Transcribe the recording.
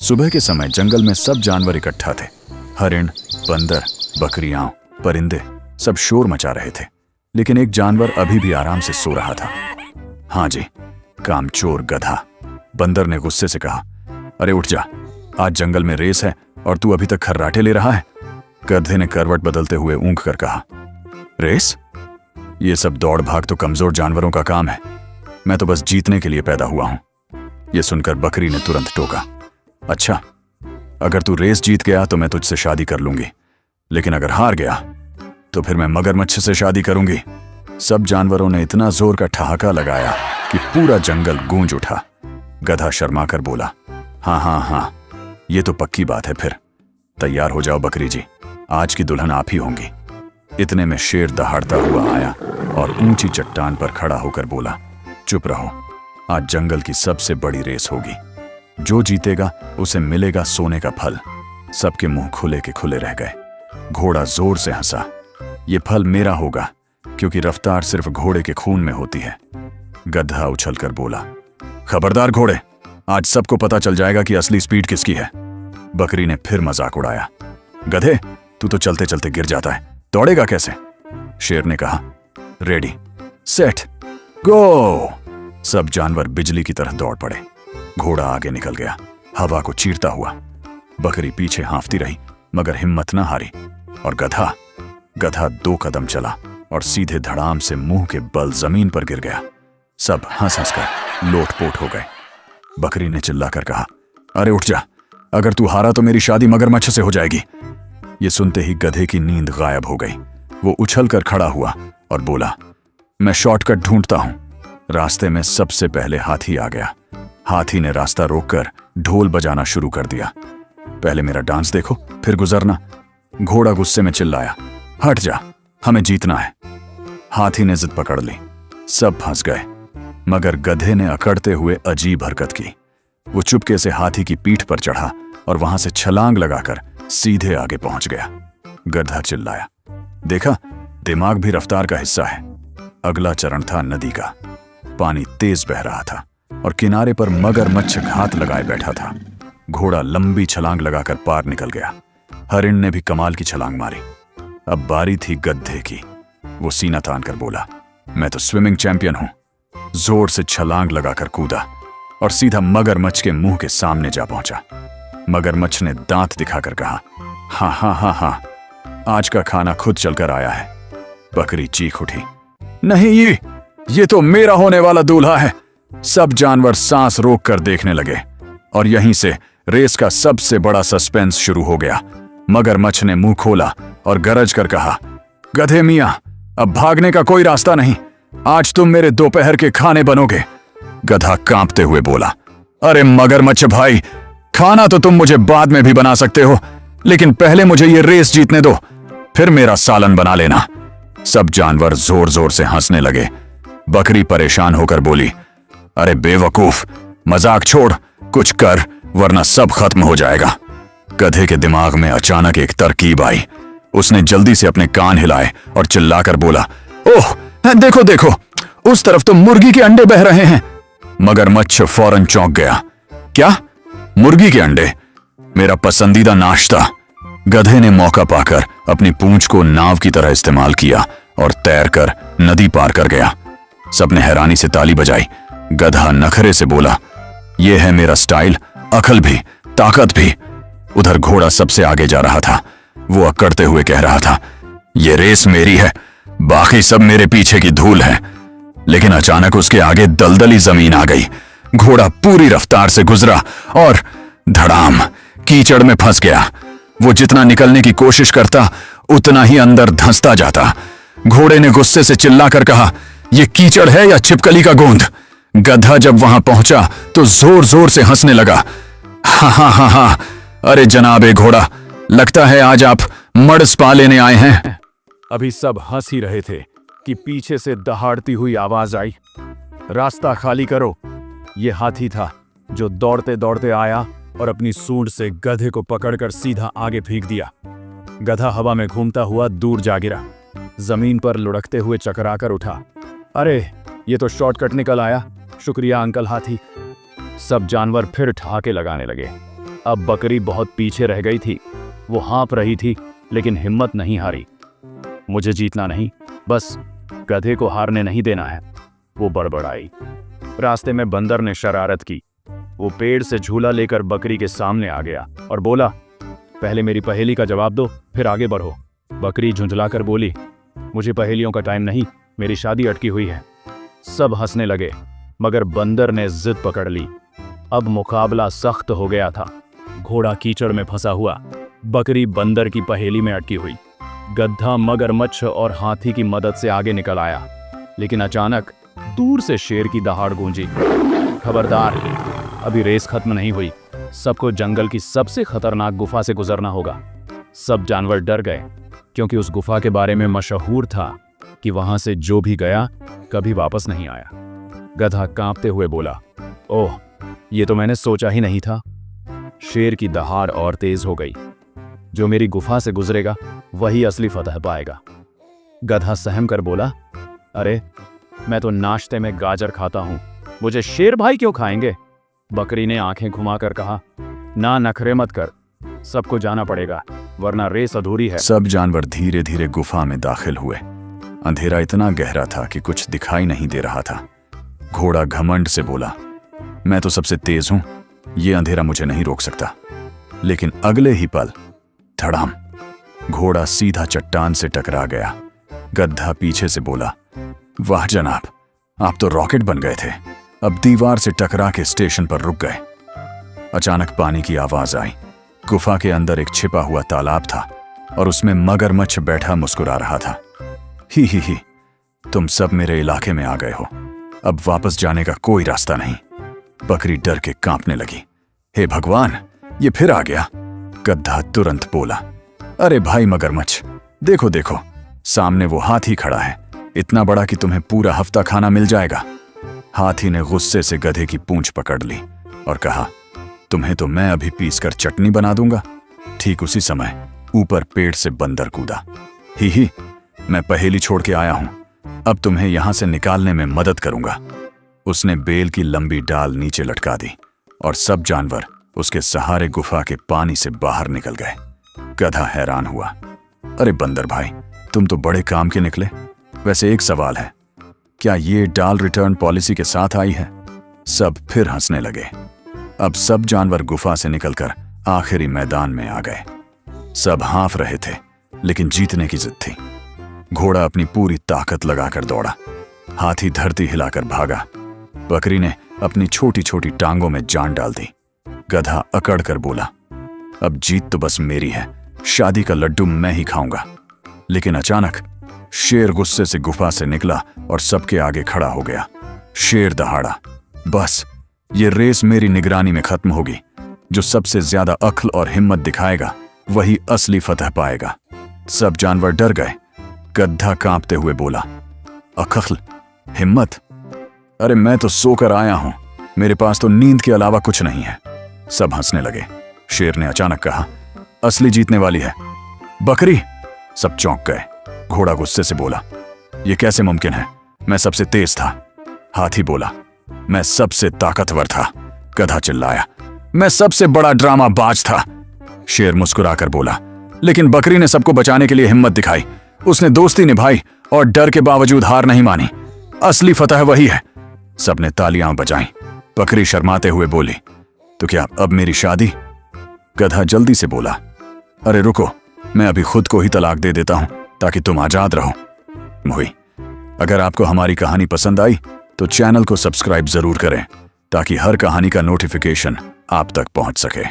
सुबह के समय जंगल में सब जानवर इकट्ठा थे। हरिण, बंदर, बकरियां, परिंदे सब शोर मचा रहे थे, लेकिन एक जानवर अभी भी आराम से सो रहा था। हाँ जी, कामचोर गधा। बंदर ने गुस्से से कहा, अरे उठ जा, आज जंगल में रेस है और तू अभी तक खर्राटे ले रहा है। गधे ने करवट बदलते हुए ऊँघ कर कहा, रेस? ये सब दौड़ भाग तो कमजोर जानवरों का काम है, मैं तो बस जीतने के लिए पैदा हुआ हूं। यह सुनकर बकरी ने तुरंत टोका, अच्छा, अगर तू रेस जीत गया तो मैं तुझसे शादी कर लूंगी, लेकिन अगर हार गया तो फिर मैं मगरमच्छ से शादी करूंगी। सब जानवरों ने इतना जोर का ठहाका लगाया कि पूरा जंगल गूंज उठा। गधा शर्मा कर बोला, हाँ हाँ हाँ, ये तो पक्की बात है। फिर तैयार हो जाओ बकरी जी, आज की दुल्हन आप ही होंगी। इतने में शेर दहाड़ता हुआ आया और ऊंची चट्टान पर खड़ा होकर बोला, चुप रहो, आज जंगल की सबसे बड़ी रेस होगी। जो जीतेगा उसे मिलेगा सोने का फल। सबके मुंह खुले के खुले रह गए। घोड़ा जोर से हंसा, ये फल मेरा होगा, क्योंकि रफ्तार सिर्फ घोड़े के खून में होती है। गधा उछलकर बोला, खबरदार घोड़े, आज सबको पता चल जाएगा कि असली स्पीड किसकी है। बकरी ने फिर मजाक उड़ाया, गधे, तू तो चलते चलते गिर जाता है, दौड़ेगा कैसे? शेर ने कहा, रेडी सेट गो। सब जानवर बिजली की तरह दौड़ पड़े। घोड़ा आगे निकल गया, हवा को चीरता हुआ। बकरी पीछे हांफती रही, मगर हिम्मत न हारी। और गधा 2 कदम चला और सीधे धड़ाम से मुंह के बल जमीन पर गिर गया। सब हंस हंस कर लोटपोट हो गए। बकरी ने चिल्लाकर कहा, अरे उठ जा, अगर तू हारा तो मेरी शादी मगरमच्छ से हो जाएगी। ये सुनते ही गधे की नींद गायब हो गई। वो उछल कर खड़ा हुआ और बोला, मैं शॉर्टकट ढूंढता हूं। रास्ते में सबसे पहले हाथी आ गया। हाथी ने रास्ता रोककर ढोल बजाना शुरू कर दिया। पहले मेरा डांस देखो, फिर गुजरना। घोड़ा गुस्से में चिल्लाया, हट जा, हमें जीतना है। हाथी ने जिद पकड़ ली। सब फंस गए, मगर गधे ने अकड़ते हुए अजीब हरकत की। वो चुपके से हाथी की पीठ पर चढ़ा और वहां से छलांग लगाकर सीधे आगे पहुंच गया। गधा चिल्लाया, देखा, दिमाग भी रफ्तार का हिस्सा है। अगला चरण था नदी का। पानी तेज बह रहा था और किनारे पर मगरमच्छ घात लगाए बैठा था। घोड़ा लंबी छलांग लगाकर पार निकल गया। हरिण ने भी कमाल की छलांग मारी। अब बारी थी गधे की। वो सीना तान कर बोला, मैं तो स्विमिंग चैंपियन हूं। जोर से छलांग लगाकर कूदा और सीधा मगरमच्छ के मुंह के सामने जा पहुंचा। मगरमच्छ ने दांत दिखाकर कहा, हाँ हाँ हाँ हाँ, आज का खाना खुद चलकर आया है। बकरी चीख उठी, नहीं, ये तो मेरा होने वाला दूल्हा है। सब जानवर सांस रोककर देखने लगे और यहीं से रेस का सबसे बड़ा सस्पेंस शुरू हो गया। मगरमच्छ ने मुंह खोला और गरज कर कहा, गधे मियां, अब भागने का कोई रास्ता नहीं, आज तुम मेरे दोपहर के खाने बनोगे। गधा कांपते हुए बोला, अरे मगरमच्छ भाई, खाना तो तुम मुझे बाद में भी बना सकते हो, लेकिन पहले मुझे ये रेस जीतने दो, फिर मेरा सालन बना लेना। सब जानवर जोर जोर से हंसने लगे। बकरी परेशान होकर बोली, अरे बेवकूफ, मजाक छोड़, कुछ कर, वरना सब खत्म हो जाएगा। गधे के दिमाग में अचानक एक तरकीब आई। उसने जल्दी से अपने कान हिलाए और चिल्लाकर बोला, ओह, देखो देखो, उस तरफ तो मुर्गी के अंडे बह रहे हैं। मगरमच्छ फौरन चौंक गया, क्या? मुर्गी के अंडे? मेरा पसंदीदा नाश्ता। गधे ने मौका पाकर अपनी पूंछ को नाव की तरह इस्तेमाल किया और तैरकर नदी पार कर गया। सबने हैरानी से ताली बजाई। गधा नखरे से बोला, यह है मेरा स्टाइल, अकल भी, ताकत भी। उधर घोड़ा सबसे आगे जा रहा था। वो अकड़ते हुए कह रहा था, यह रेस मेरी है, बाकी सब मेरे पीछे की धूल है। लेकिन अचानक उसके आगे दलदली जमीन आ गई। घोड़ा पूरी रफ्तार से गुजरा और धड़ाम कीचड़ में फंस गया। वो जितना निकलने की कोशिश करता, उतना ही अंदर धंसता जाता। घोड़े ने गुस्से से चिल्लाकर कहा, यह कीचड़ है या छिपकली का गोंद? गधा जब वहां पहुंचा तो जोर जोर से हंसने लगा, हा हा हा हा, अरे जनाब घोड़ा, लगता है आज आप मर्स पा लेने आए हैं। अभी सब हंस ही रहे थे कि पीछे से दहाड़ती हुई आवाज आई, रास्ता खाली करो। यह हाथी था जो दौड़ते दौड़ते आया और अपनी सूंड से गधे को पकड़कर सीधा आगे फेंक दिया। गधा हवा में घूमता हुआ दूर जा गिरा। जमीन पर लुढ़कते हुए चकराकर उठा, अरे ये तो शॉर्टकट निकल आया, शुक्रिया अंकल हाथी। सब जानवर फिर ठहाके लगाने लगे। अब बकरी बहुत पीछे रह गई थी। वो हाँफ रही थी लेकिन हिम्मत नहीं हारी। मुझे जीतना नहीं, बस गधे को हारने नहीं देना है, वो बड़बड़ाई। रास्ते में बंदर ने शरारत की। वो पेड़ से झूला लेकर बकरी के सामने आ गया और बोला, पहले मेरी पहेली का जवाब दो, फिर आगे बढ़ो। बकरी झुंझलाकर बोली, मुझे पहेलियों का टाइम नहीं, मेरी शादी अटकी हुई है। सब हंसने लगे, मगर बंदर ने जिद पकड़ ली। अब मुकाबला सख्त हो गया था। घोड़ा कीचड़ में फंसा हुआ, बकरी बंदर की पहेली में अटकी हुई। गधा मगरमच्छ और हाथी की मदद से आगे निकल आया, लेकिन अचानक दूर से शेर की दहाड़ गूंजी, खबरदार, अभी रेस खत्म नहीं हुई, सबको जंगल की सबसे खतरनाक गुफा से गुजरना होगा। सब जानवर डर गए, क्योंकि उस गुफा के बारे में मशहूर था कि वहां से जो भी गया कभी वापस नहीं आया। गधा कांपते हुए बोला, ओह, ये तो मैंने सोचा ही नहीं था। शेर की दहाड़ और तेज हो गई। जो मेरी गुफा से गुजरेगा वही असली फतह पाएगा। गधा सहम कर बोला, अरे, मैं तो नाश्ते में गाजर खाता हूं, मुझे शेर भाई क्यों खाएंगे? बकरी ने आंखें घुमाकर कहा, ना नखरे मत कर, सबको जाना पड़ेगा, वरना रेस अधूरी है। सब जानवर धीरे धीरे गुफा में दाखिल हुए। अंधेरा इतना गहरा था कि कुछ दिखाई नहीं दे रहा था। घोड़ा घमंड से बोला, मैं तो सबसे तेज हूं, ये अंधेरा मुझे नहीं रोक सकता। लेकिन अगले ही पल धड़ाम, घोड़ा सीधा चट्टान से टकरा गया। गधा पीछे से बोला, वाह जनाब, आप तो रॉकेट बन गए थे, अब दीवार से टकरा के स्टेशन पर रुक गए। अचानक पानी की आवाज आई। गुफा के अंदर एक छिपा हुआ तालाब था और उसमें मगरमच्छ बैठा मुस्कुरा रहा था। ही, तुम सब मेरे इलाके में आ गए हो, अब वापस जाने का कोई रास्ता नहीं। बकरी डर के कांपने लगी। हे भगवान, ये फिर आ गया। गधा तुरंत बोला, अरे भाई मगरमच्छ, देखो देखो, सामने वो हाथी खड़ा है, इतना बड़ा कि तुम्हें पूरा हफ्ता खाना मिल जाएगा। हाथी ने गुस्से से गधे की पूंछ पकड़ ली और कहा, तुम्हें तो मैं अभी पीसकर चटनी बना दूंगा। ठीक उसी समय ऊपर पेड़ से बंदर कूदा। ही, मैं पहेली छोड़ के आया हूं, अब तुम्हें यहां से निकालने में मदद करूंगा। उसने बेल की लंबी डाल नीचे लटका दी और सब जानवर उसके सहारे गुफा के पानी से बाहर निकल गए। गधा हैरान हुआ, अरे बंदर भाई, तुम तो बड़े काम के निकले। वैसे एक सवाल है, क्या ये डाल रिटर्न पॉलिसी के साथ आई है? सब फिर हंसने लगे। अब सब जानवर गुफा से निकलकर आखिरी मैदान में आ गए। सब हाँफ रहे थे, लेकिन जीतने की जिद थी। घोड़ा अपनी पूरी ताकत लगाकर दौड़ा, हाथी धरती हिलाकर भागा, बकरी ने अपनी छोटी छोटी टांगों में जान डाल दी। गधा अकड़ कर बोला, अब जीत तो बस मेरी है, शादी का लड्डू मैं ही खाऊंगा। लेकिन अचानक शेर गुस्से से गुफा से निकला और सबके आगे खड़ा हो गया। शेर दहाड़ा, बस ये रेस मेरी निगरानी में खत्म होगी। जो सबसे ज्यादा अक्ल और हिम्मत दिखाएगा वही असली फतह पाएगा। सब जानवर डर गए। गधा कांपते हुए बोला, अक्ल, हिम्मत? अरे मैं तो सोकर आया हूं, मेरे पास तो नींद के अलावा कुछ नहीं है। सब हंसने लगे। शेर ने अचानक कहा, असली जीतने वाली है बकरी। सब चौंक गए। घोड़ा गुस्से से बोला, यह कैसे मुमकिन है? मैं सबसे तेज था। हाथी बोला, मैं सबसे ताकतवर था। गधा चिल्लाया, मैं सबसे बड़ा ड्रामा बाज था। शेर मुस्कुराकर बोला, लेकिन बकरी ने सबको बचाने के लिए हिम्मत दिखाई, उसने दोस्ती निभाई और डर के बावजूद हार नहीं मानी। असली फतह वही है। सबने तालियां बजाईं। बकरी शर्माते हुए बोली, तो क्या अब मेरी शादी? गधा जल्दी से बोला, अरे रुको, मैं अभी खुद को ही तलाक दे देता हूं ताकि तुम आजाद रहो। मोही, अगर आपको हमारी कहानी पसंद आई तो चैनल को सब्सक्राइब जरूर करें ताकि हर कहानी का नोटिफिकेशन आप तक पहुंच सके।